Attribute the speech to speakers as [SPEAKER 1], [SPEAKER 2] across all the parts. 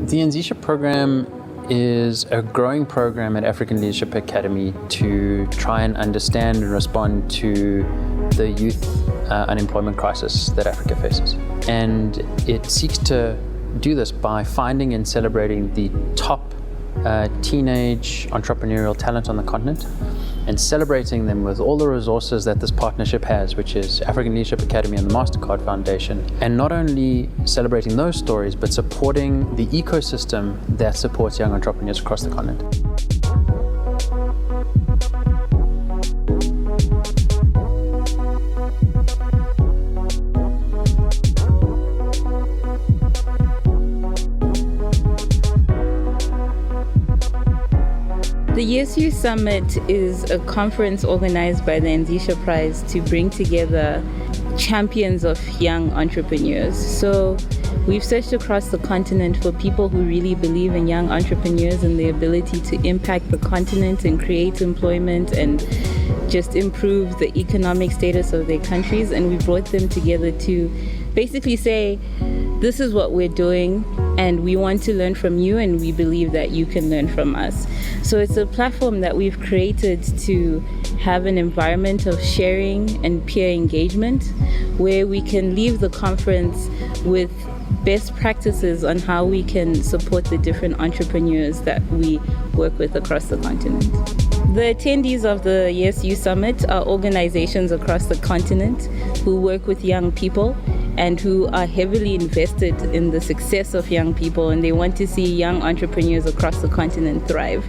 [SPEAKER 1] The Anzisha Program is a growing program at African Leadership Academy to try and understand and respond to the youth unemployment crisis that Africa faces. And it seeks to do this by finding and celebrating the top teenage entrepreneurial talent on the continent and celebrating them with all the resources that this partnership has, which is African Leadership Academy and the MasterCard Foundation. And not only celebrating those stories, but supporting the ecosystem that supports young entrepreneurs across the continent.
[SPEAKER 2] The YESU Summit is a conference organized by the Anzisha Prize to bring together champions of young entrepreneurs. So we've searched across the continent for people who really believe in young entrepreneurs and the ability to impact the continent and create employment and just improve the economic status of their countries. And we brought them together to basically say, this is what we're doing and we want to learn from you and we believe that you can learn from us. So it's a platform that we've created to have an environment of sharing and peer engagement where we can leave the conference with best practices on how we can support the different entrepreneurs that we work with across the continent. The attendees of the YESU Summit are organizations across the continent who work with young people and who are heavily invested in the success of young people, and they want to see young entrepreneurs across the continent thrive.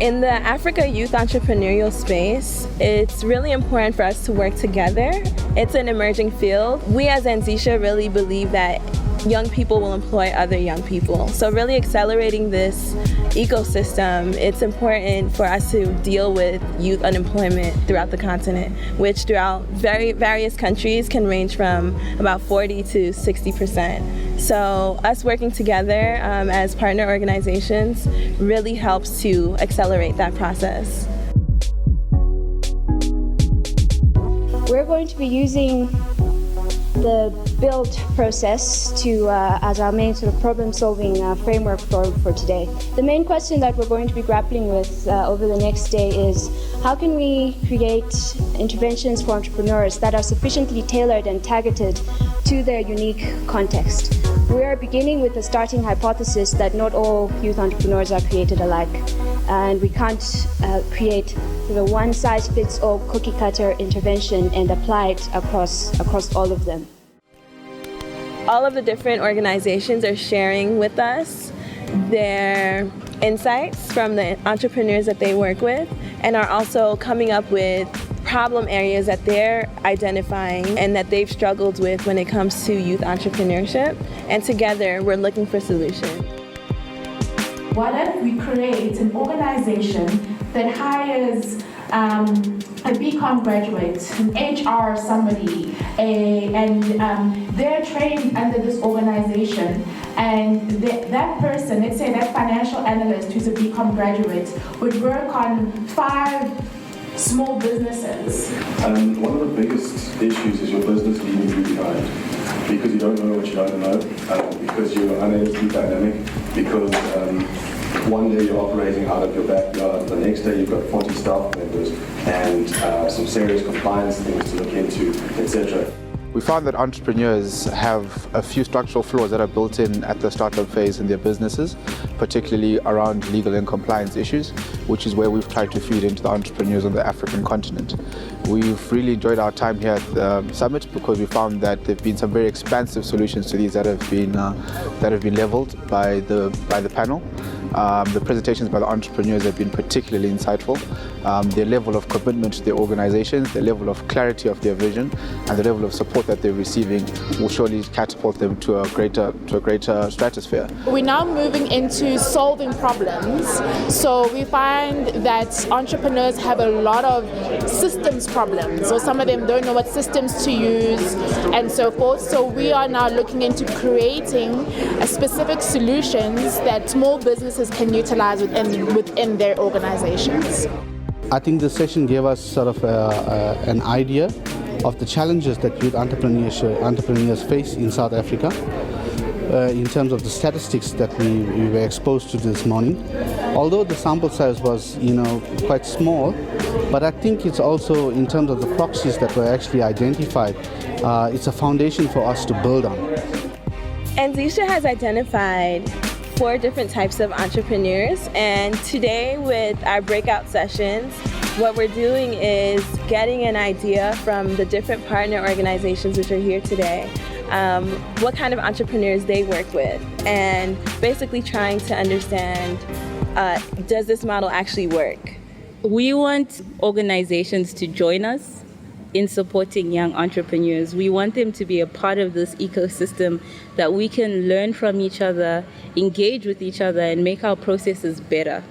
[SPEAKER 3] In the Africa youth entrepreneurial space, it's really important for us to work together. It's an emerging field. We as Anzisha really believe that young people will employ other young people. So really accelerating this ecosystem, it's important for us to deal with youth unemployment throughout the continent, which throughout various countries can range from about 40 to 60%. So us working together as partner organizations really helps to accelerate that process.
[SPEAKER 4] We're going to be using the build process to as our main sort of problem-solving framework for today. The main question that we're going to be grappling with over the next day is how can we create interventions for entrepreneurs that are sufficiently tailored and targeted to their unique context. We are beginning with the starting hypothesis that not all youth entrepreneurs are created alike, and we can't create the one-size-fits-all cookie-cutter intervention and apply it across all of them.
[SPEAKER 3] All of the different organizations are sharing with us their insights from the entrepreneurs that they work with and are also coming up with problem areas that they're identifying and that they've struggled with when it comes to youth entrepreneurship. And together, we're looking for solutions.
[SPEAKER 5] Why don't we create an organization that hires a BCom graduate, an HR somebody, and they're trained under this organization, and that person, let's say that financial analyst who's a BCom graduate, would work on 5 small businesses.
[SPEAKER 6] One of the biggest issues is your business leaving you behind because you don't know what you don't know, because you're unable to be dynamic, because one day you're operating out of your backyard, the next day you've got 40 staff members and some serious compliance things to look into, etc.
[SPEAKER 7] We found that entrepreneurs have a few structural flaws that are built in at the startup phase in their businesses, particularly around legal and compliance issues, which is where we've tried to feed into the entrepreneurs on the African continent. We've really enjoyed our time here at the summit because we found that there have been some very expansive solutions to these that have been leveled by the panel. The presentations by the entrepreneurs have been particularly insightful. Their level of commitment to their organizations, their level of clarity of their vision, and the level of support that they're receiving will surely catapult them to a greater stratosphere.
[SPEAKER 8] We're now moving into solving problems. So we find that entrepreneurs have a lot of systems problems, or some of them don't know what systems to use and so forth. So we are now looking into creating specific solutions that small businesses can utilize within their organizations.
[SPEAKER 9] I think this session gave us sort of an idea of the challenges that youth entrepreneurs face in South Africa. in terms of the statistics that we were exposed to this morning. Although the sample size was, quite small, but I think it's also in terms of the proxies that were actually identified, it's a foundation for us to build on.
[SPEAKER 3] Anzisha has identified 4 different types of entrepreneurs, and today with our breakout sessions, what we're doing is getting an idea from the different partner organizations which are here today, what kind of entrepreneurs they work with, and basically trying to understand, does this model actually work?
[SPEAKER 2] We want organizations to join us in supporting young entrepreneurs. We want them to be a part of this ecosystem that we can learn from each other, engage with each other, and make our processes better.